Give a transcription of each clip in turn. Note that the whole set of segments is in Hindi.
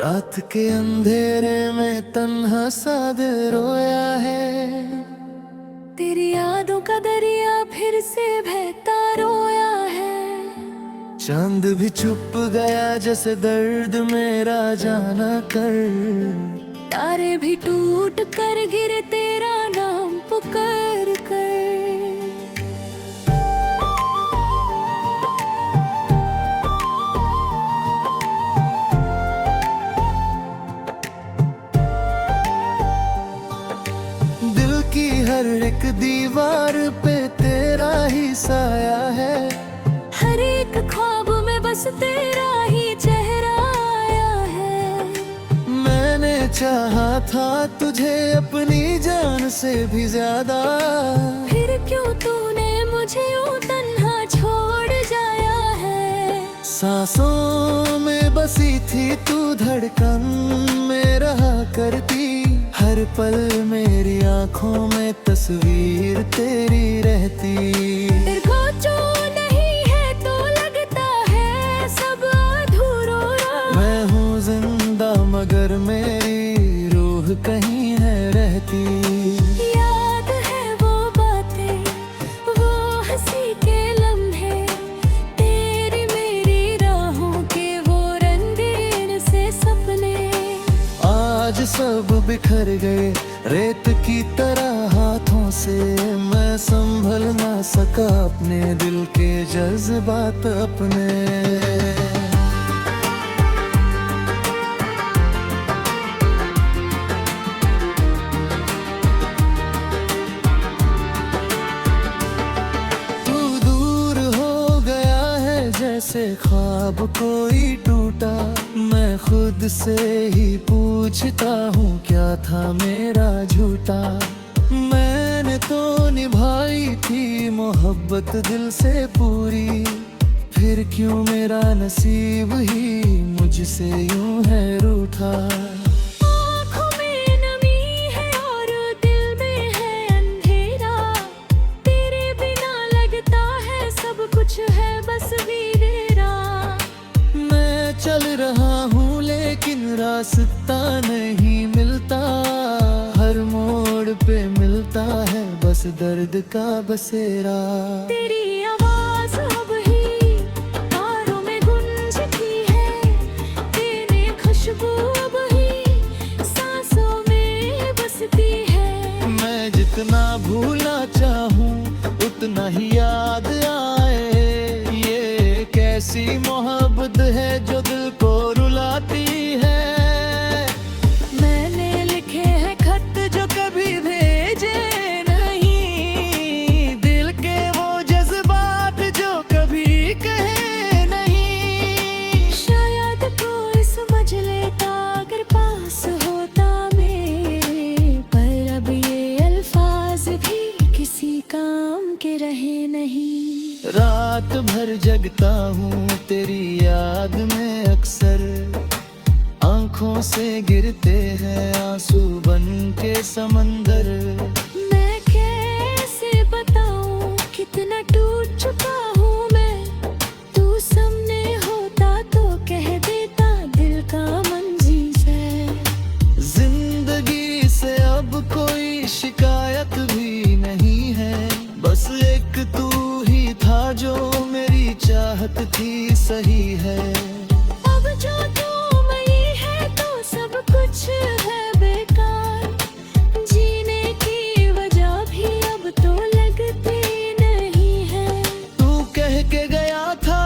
रात के अंधेरे में तन्हा सा दिल रोया है। तेरी यादों का दरिया फिर से बहता रोया है। चांद भी छुप गया जैसे दर्द मेरा जाना कर। तारे भी टूट कर गिरे तेरा नाम पुकार कर। दिल की हर एक दीवार पे तेरा ही साया है। हर एक ख्वाब में बस तेरा ही चेहरा आया है। मैंने चाहा था तुझे अपनी जान से भी ज्यादा। फिर क्यों तूने मुझे यूं तन्हा छोड़ जाया है। सांसों में बसी थी तू धड़कन में रहा करती। हर पल मेरी आंखों में तस्वीर तेरी रहती। तेरे को जो नहीं है तो लगता है सब अधूरा। मैं हूँ जिंदा मगर मेरी रूह कहीं है रहती। याद है वो बातें, वो हंसी के लम्हे, तेरी मेरी राहों के वो रंगीन से सपने। आज सब बिखर गए रेत की तरह हाथों से। मैं संभल ना सका अपने दिल के जज्बात अपने। तू दूर हो गया है जैसे ख्वाब कोई टूटा। मैं खुद से ही पूछता हूँ क्या था मेरा झूठा। मैंने तो निभाई थी मोहब्बत दिल से पूरी। फिर क्यों मेरा नसीब ही मुझसे यूं है रूठा। आँखों में नमी है और दिल में है अंधेरा। तेरे बिना लगता है सब कुछ है बस वीरेरा। मैं चल रहा हूँ लेकिन रास्ता नहीं मिलता। हर मोड़ पे मिलता है बस दर्द का बसेरा। तेरी आवाज अब ही तारों में गूंजती है। तेरी खुशबू अब ही सांसों में बसती है। मैं जितना भूलना चाहूँ उतना ही याद आए। ये कैसी मोहब्बत है जो दिल को रुलाती है। मैंने लिखे हैं खत जो कभी भेजे नहीं। दिल के वो जज्बात जो कभी कहे नहीं। शायद कोई समझ लेता अगर पास होता मेरे। पर अब ये अल्फाज भी किसी काम के रहे नहीं। रात भर जगता हूँ तेरी याद में अक्सर। आंखों से गिरते हैं आंसू बन के समंदर। मैं कैसे बताऊं कितना टूट चुका हूँ मैं। तू सामने होता तो कह देता दिल का मंजीर है। जिंदगी से अब कोई शिकायत भी नहीं है। बस एक तू ही था जो मेरी चाहत थी सही है। अब जो तू नहीं है तो सब कुछ है बेकार। जीने की वजह भी अब तो लगती नहीं है। तू कह के गया था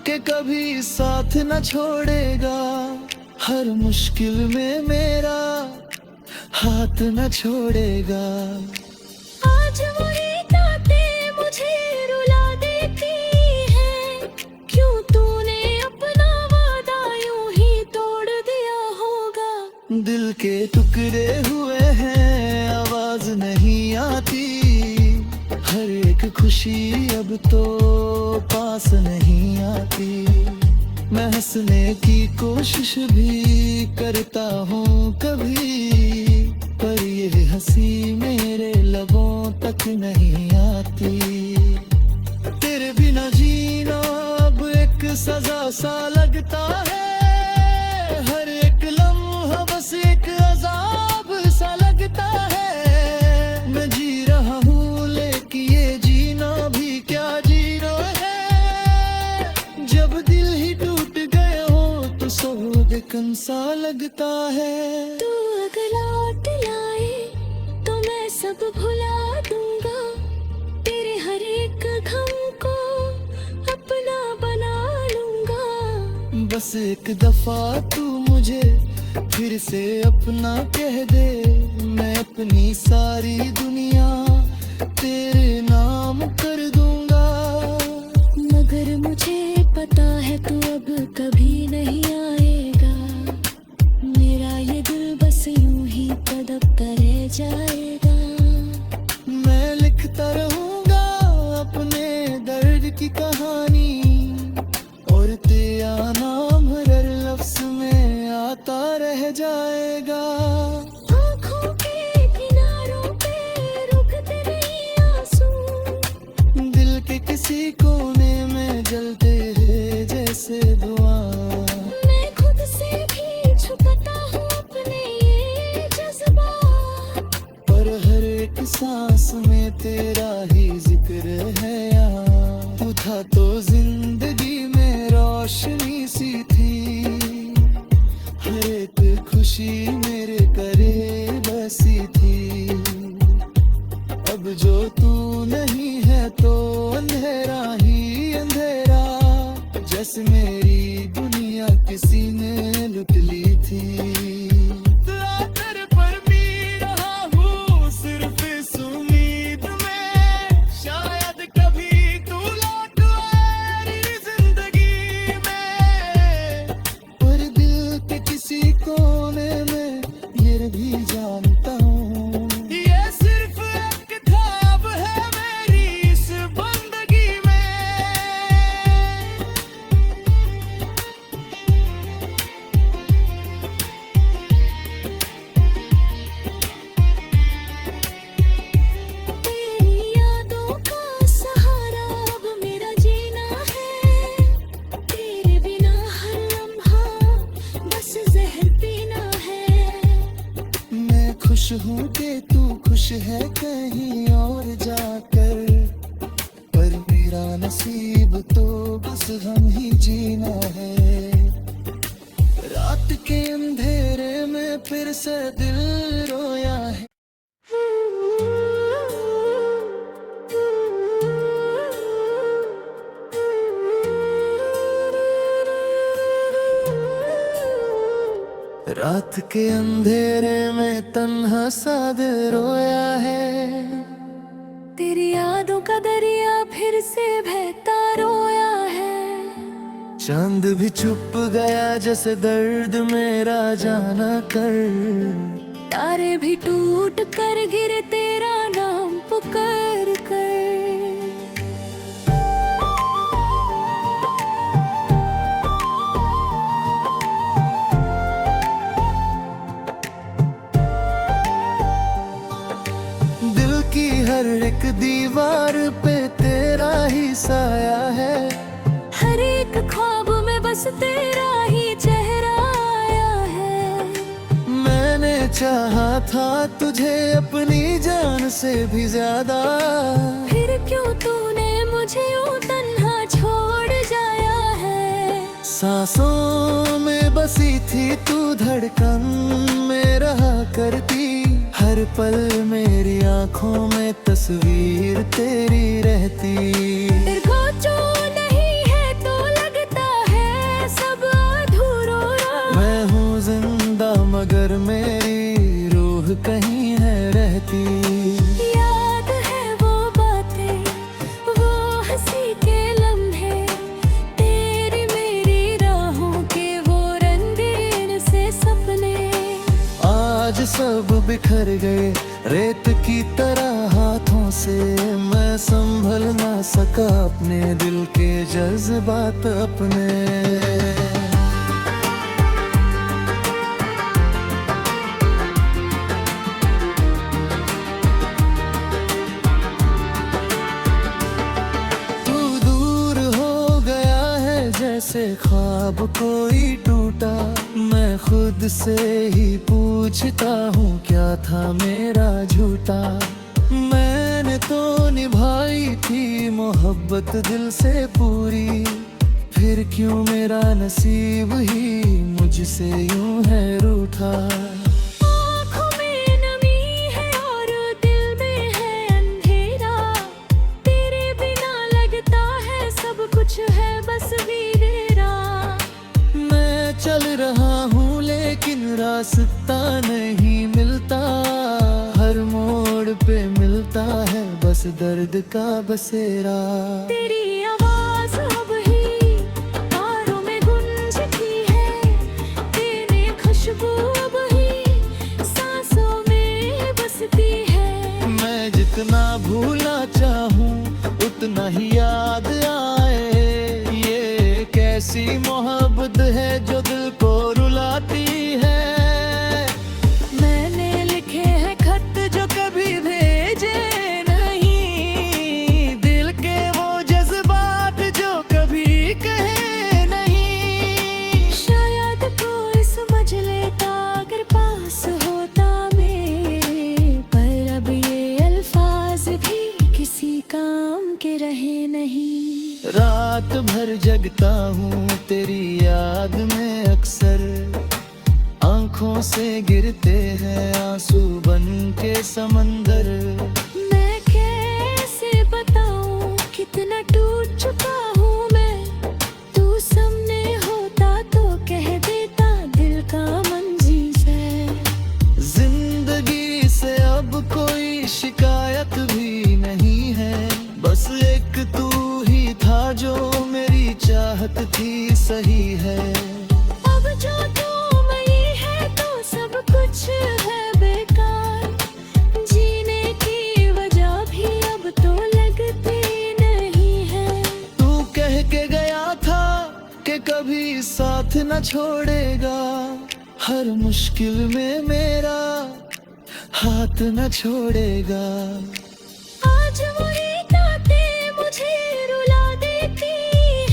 कि कभी साथ न छोड़ेगा। हर मुश्किल में मेरा हाथ न छोड़ेगा। आज वही बातें मुझे रुला देती हैं। क्यों तूने अपना वादा यूं ही तोड़ दिया होगा। दिल के टुकड़े हुए हैं आवाज नहीं आती। हर एक खुशी अब तो पास नहीं आती। मैं हंसने की कोशिश भी करता हूँ कभी। पर ये हंसी मेरे लबों तक नहीं आती। तेरे बिना जीना अब एक सजा सा लगता है। हर एक सा लगता है। तू अगर लौट लाए तो मैं सब भुला दूंगा, तेरे हर एक गम को अपना बना लूंगा। बस एक दफा तू मुझे फिर से अपना कह दे, मैं अपनी सारी दुनिया तेरे नाम कर दूंगा। मगर मुझे पता है तू अब कभी नहीं आएगा, मेरा ये दिल बस यूं ही तड़पता रह जाएगा। मैं लिखता रहूंगा अपने दर्द की कहानी, और तेरा नाम हर लफ्ज में आता रह जाएगा। आँखों के किनारों पे रुकते नहीं आंसू, दिल के किसी कोने में जलते हैं जैसे धुआं। मैं खुद से भी छुपाता हूँ अपने ये जज्बात, पर हर एक सांस में तेरा ही जिक्र है यहाँ। तू था तो जिंदगी में रोशनी सी थी, हर एक खुशी मेरे करीब बसी थी। अब जो तू नहीं है तो अंधेरा ही अंधेरा, जैसे मेरी दुनिया किसी ने लुट ली थी। तेरे पर भी रहा हूँ सिर्फ इस उम्मीद में, शायद कभी तू लौट आए मेरी जिंदगी में। पर दिल के किसी कोने में ये भी जानता हूँ, ये सिर्फ एक ख्वाब है मेरी इस बंदगी में। तेरी यादों का सहारा अब मेरा जीना है, तेरे बिना हर लम्हा बस जहर पीना है। मैं खुश हूँ कि तू खुश है कहीं और जाकर, पर मेरा नसीब तो बस हम ही जीना है। रात के अंधेरे में फिर से दिल रोया है। रात के अंधेरे में तन्हा सा दिल रोया है। तेरी यादों का दरिया फिर से बहता रोया है। चांद भी छुप गया जैसे दर्द मेरा जाना कर, तारे भी टूट कर गिरे तेरा नाम पुकार कर। दिल की हर एक दीवार पे तेरा ही साया है, हर एक ख्वाब में बस तेरा ही चेहरा आया है। मैंने चाहा था तुझे अपनी जान से भी ज्यादा, फिर क्यों तूने मुझे यूं तन्हा छोड़ जाया है। सांसों में बसी थी तू धड़कन में रहा करती, हर पल मेरी आंखों में तस्वीर तेरी रहती। तेरे को जो नहीं है तो लगता है सब अधूरा। मैं हूँ जिंदा मगर मेरी रूह कहीं है रहती। याद है वो बातें, वो हंसी के लम्हे, तेरी मेरी राहों के वो रंगीन से सपने। आज सब बिखर गए रेत की तरह हाथों से, मैं संभल ना सका अपने दिल के जज्बात अपने। तू दूर हो गया है जैसे ख्वाब कोई टूटा, मैं खुद से ही पूछता हूँ क्या था मेरा झूठा। मैंने तो निभाई थी मोहब्बत दिल से पूरी, फिर क्यों मेरा नसीब ही मुझे मुझसे यूं है रूठा। आँखों में नमी है और दिल में है अंधेरा, तेरे बिना लगता है सब कुछ है बस वीरेरा। मैं चल रहा हूँ लेकिन रास्ता नहीं मिलता, हर मोड़ पे मिलता है बस दर्द का बसेरा। तेरी आवाज अब ही तारों में गूंजती है, तेरी खुशबू अब ही सांसों में बसती है। मैं जितना भूलना चाहूँ उतना ही याद आए, ये कैसी मोहब्बत है जो दिल को रुलाती है। मैंने लिखे हैं खत जो कभी भेजे नहीं, दिल के वो जज्बात जो कभी कहे नहीं। शायद कोई समझ लेता अगर पास होता मेरे, पर अब ये अल्फाज भी किसी काम के रहे नहीं। रात भर जगता हूँ तेरी याद में अक्सर, आंखों से गिरते हैं आंसू बन के समंदर। मैं कैसे बताऊं कितना टूट चुका हूँ मैं, तू सामने होता तो कह देता दिल का मंजीर है। जिंदगी से अब कोई शिकायत भी नहीं है, बस एक तू ही था जो मेरी चाहत थी सही है। अब जो तू नहीं है तो सब कुछ है बेकार, जीने की वजह भी अब तो लगती नहीं है। तू कह के गया था कि कभी साथ न छोड़ेगा, हर मुश्किल में मेरा हाथ न छोड़ेगा। आज वही बातें मुझे रुला देती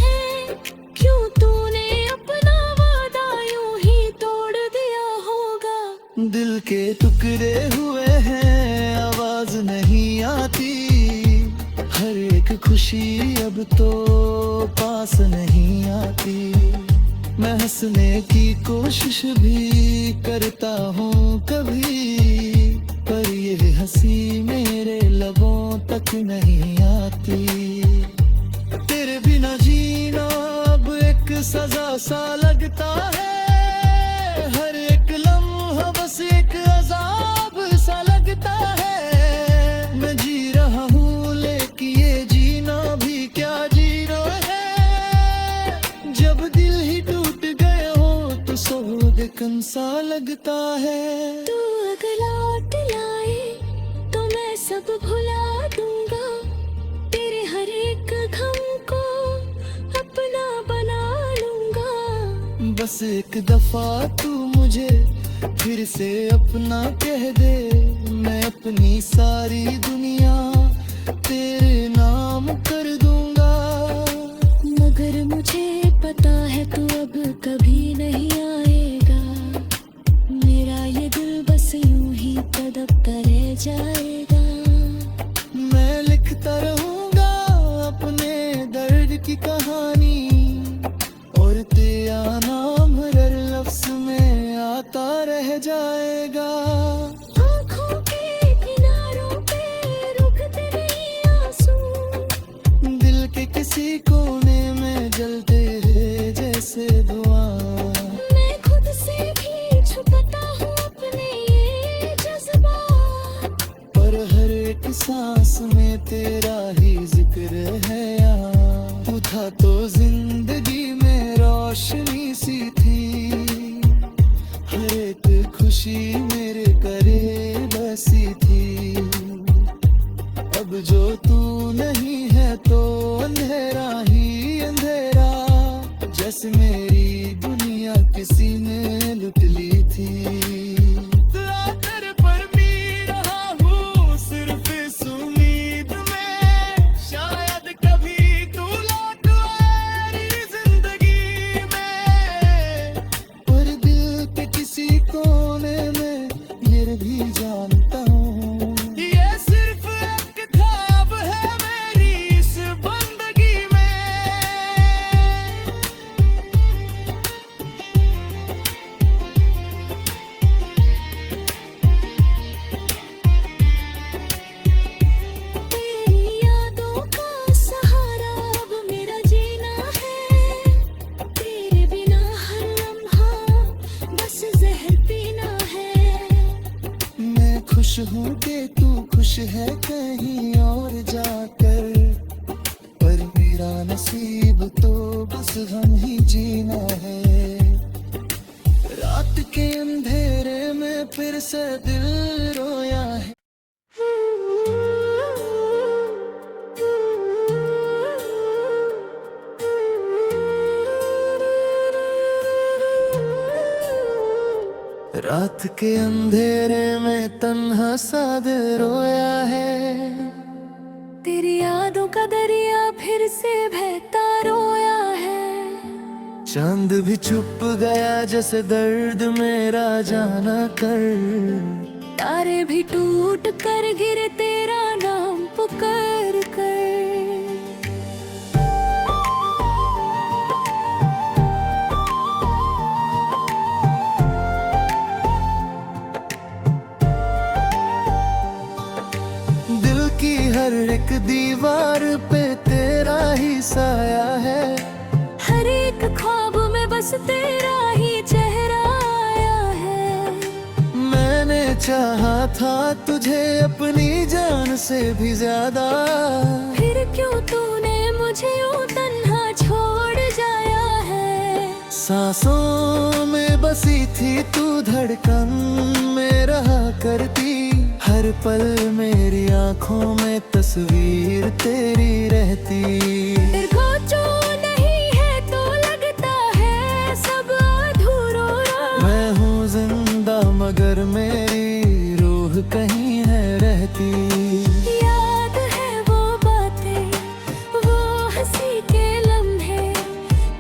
हैं, क्यों तूने अपना वादा यूं ही तोड़ दिया होगा। दिल के टुकड़े हुए हैं आवाज नहीं आती, हर एक खुशी अब तो पास नहीं आती। मैं हंसने की कोशिश भी करता हूँ कभी, पर ये हंसी मेरे लबों तक नहीं आती। तेरे बिना जीना अब एक सजा सा लगता है, हर एक लम्हा बस एक अजाब सा लगता है। मैं जी रहा हूँ लेकिन ये जीना भी क्या जीना है, जब दिल ही टूट गए हो तो सोगन सा लगता है। तू अगर लौट लाए तो मैं सब भुला दूंगा, तेरे हर एक गम को अपना बना लूंगा। बस एक दफा तू मुझे फिर से अपना कह दे, मैं अपनी सारी दुनिया तेरे नाम कर दूंगा। मगर मुझे पता है तू अब कभी नहीं आएगा, मेरा ये दिल बस यूं ही तड़पता रह जाएगा। मैं लिखता रहूंगा अपने दर्द की कहानी, और तेरा नाम हर लफ्ज में आता रह जाएगा। आँखों के किनारों पे रुकते नहीं आंसू, दिल के किसी कोने में जलते हैं जैसे धुआं। मैं खुद से भी छुपाता हूँ अपने ये जज्बात, पर हर एक सांस में तेरा ही जिक्र है यहाँ। तू था तो जिंदगी में रोशनी सी थी, हर एक खुशी मेरे करे बसी थी। अब जो तू नहीं है तो अंधेरा ही अंधेरा, जैसे मेरी दुनिया किसी ने लुट ली थी। तेरे पर पी रहा हूँ सिर्फ इस उम्मीद में, शायद कभी तू लौट आए मेरी जिंदगी में। पर दिल के किसी कोने में ये भी जानता हूँ हूँ कि तू खुश है कहीं और जाकर, पर मेरा नसीब तो बस हम ही जीना है। रात के अंधेरे में फिर से दिल रोया है। रात के अंधेरे में तन्हा सा दिल रोया है। तेरी यादों का दरिया फिर से बहता रोया है। चांद भी छुप गया जैसे दर्द मेरा जाना कर, तारे भी टूट कर गिरे तेरा नाम पुकार कर। दिल की हर एक दीवार पे तेरा ही साया है। हर एक ख्वाब में बस तेरा ही चेहरा आया है। मैंने चाहा था तुझे अपनी जान से भी ज्यादा, फिर क्यों तूने मुझे यूं तन्हा छोड़ जाया है। सांसों में बसी थी तू धड़कन में रहा करती, हर पल मेरी आंखों में तस्वीर तेरी रहती। तेरे को जो नहीं है तो लगता है सब अधूरा। मैं हूँ जिंदा मगर मेरी रूह कहीं है रहती। याद है वो बातें, वो हंसी के लम्हे,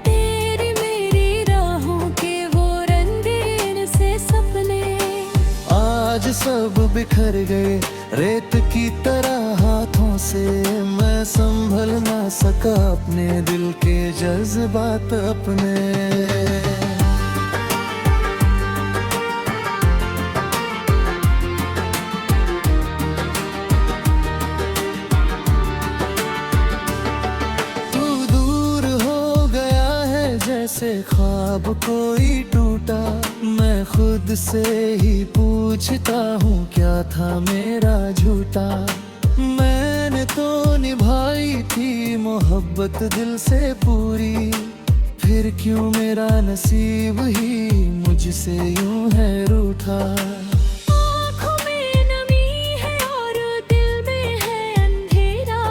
तेरी मेरी राहों के वो रंगीन से सपने। आज सब बिखर गए रेत की तरह हाथों से, मैं संभल ना सका अपने दिल के जज्बात अपने। जैसे ख्वाब कोई टूटा, मैं खुद से ही पूछता हूँ क्या था मेरा झूठा। मैंने तो निभाई थी मोहब्बत दिल से पूरी, फिर क्यों मेरा नसीब ही मुझसे यूं है रूठा। आँखों में नमी है और दिल में है अंधेरा,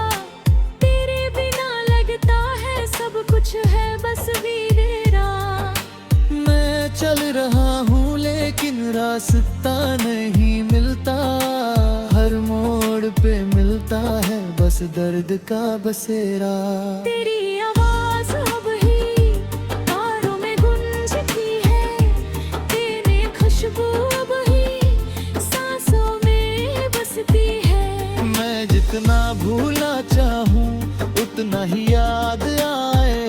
तेरे बिना लगता है सब कुछ है बस चल रहा हूँ लेकिन रास्ता नहीं मिलता, हर मोड़ पे मिलता है बस दर्द का बसेरा। तेरी आवाज अब ही तारों में गूंजती है, तेरी खुशबू अब ही सांसों में बसती है। मैं जितना भूलना चाहूँ उतना ही याद आए,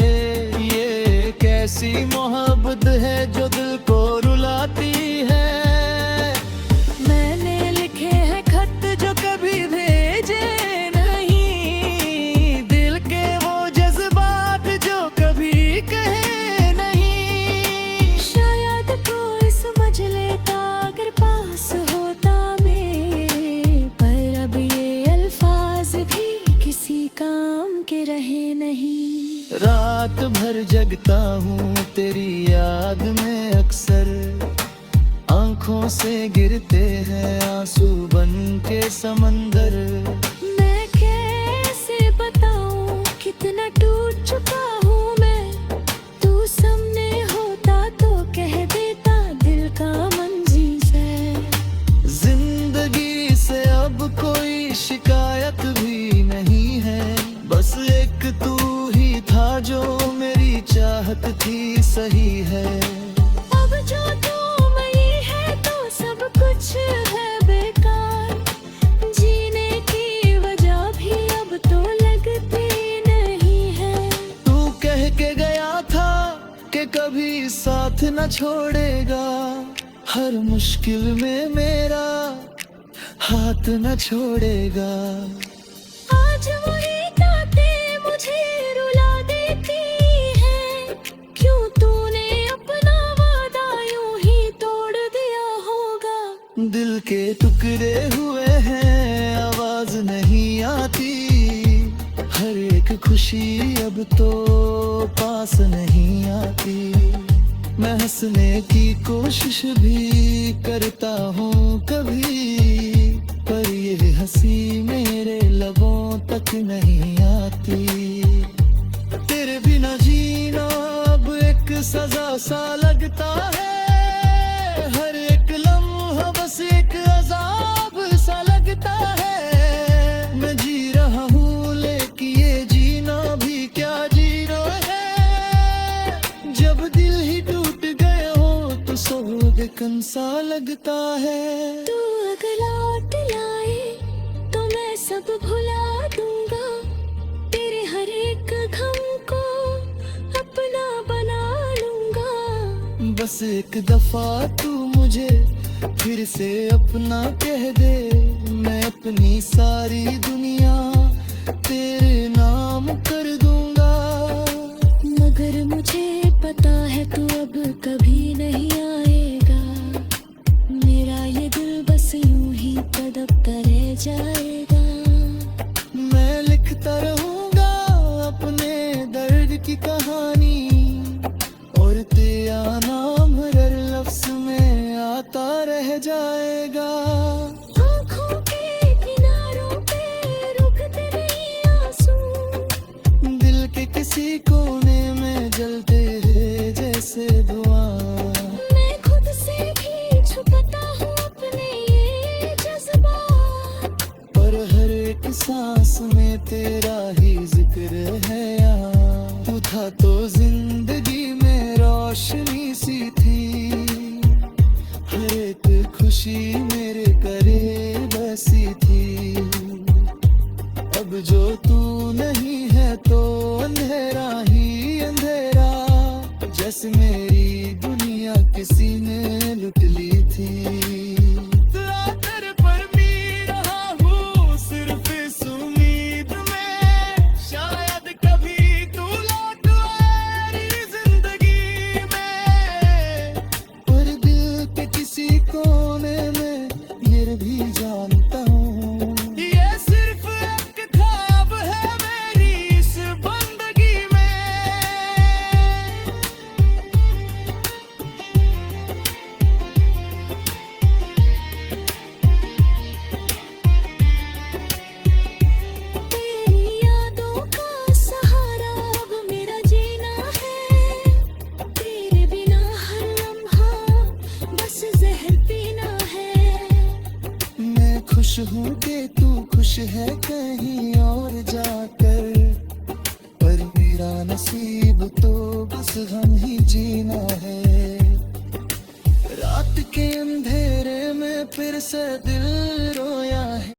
ये कैसी मोहब्बत है जो दिल को रुलाती है। मैंने लिखे हैं खत जो कभी भेजे नहीं, दिल के वो जज्बात जो कभी कहे नहीं। शायद कोई समझ लेता अगर पास होता मेरे, पर अब ये अल्फाज भी किसी काम के रहे नहीं। रात भर जगता हूँ तेरी याद में अक्सर, आंखों से गिरते हैं आंसू बन के समंदर। मैं कैसे बताऊं कितना टूट चुका हूँ मैं, तू सामने होता तो कह देता दिल का मंजीर है। जिंदगी से अब कोई शिकायत भी नहीं है, बस एक तू ही था जो मेरी चाहत थी सही है। अब जो तू नहीं है तो सब कुछ है बेकार, जीने की वजह भी अब तो लगती नहीं है। तू कह के गया था कि कभी साथ न छोड़ेगा, हर मुश्किल में मेरा हाथ न छोड़ेगा। आज वही बातें मुझे रुला देती हैं, क्यों तूने अपना वादा यूं ही तोड़ दिया होगा। दिल के टुकड़े हुए हर एक खुशी अब तो पास नहीं आती। मैं हंसने की कोशिश भी करता हूँ कभी, पर ये हंसी मेरे लबों तक नहीं आती। तेरे बिना जीना अब एक सजा सा लगता है, हर एक लम्हा बस एक अजाब सा लगता है। मैं जी रहा हूँ लेकिन ये जीना भी क्या जीना है। जब दिल ही टूट गया हो तो सब बेकन सा लगता है। तू अगर लौट लाए तो मैं सब भुला दूंगा, तेरे हर एक गम को अपना बना लूंगा। बस एक दफा तू मुझे फिर से अपना कह दे, मैं अपनी सारी दुनिया तेरे नाम कर दूंगा। मगर मुझे पता है तू अब कभी नहीं आएगा, मेरा ये दिल बस यूं ही तड़पता रह जाएगा। मैं लिखता रहूंगा अपने दर्द की कहानी, और तेरा नाम हर लफ्ज में आता रह जाएगा। आँखों के किनारों पे रुकते नहीं आंसू, दिल के किसी कोने में जलते हैं जैसे धुआं। मैं खुद से भी छुपाता हूँ अपने ये जज्बात, पर हर एक सांस में तेरा ही जिक्र है यहाँ। तू था तो जिंदगी में रोशनी सी थी, हर एक खुशी मेरे करीब बसी थी। अब जो तू नहीं है तो अंधेरा ही अंधेरा, जैसे मेरी दुनिया किसी ने लुट ली थी। तेरे पर मी रहा हूँ सिर्फ इस उम्मीद में, शायद कभी तू लौट आए मेरी जिंदगी में। पर दिल के किसी कोने में ये भी जानता हूँ, ये सिर्फ एक ख्वाब है मेरी इस बंदगी में। तेरी यादों का सहारा अब मेरा जीना है, तेरे बिना हर लम्हा बस जहर पीना है। मैं खुश हूँ कि तू खुश है कहीं और जाकर, पर मेरा नसीब तो बस हम ही जीना है। रात के अंधेरे में फिर से दिल रोया है।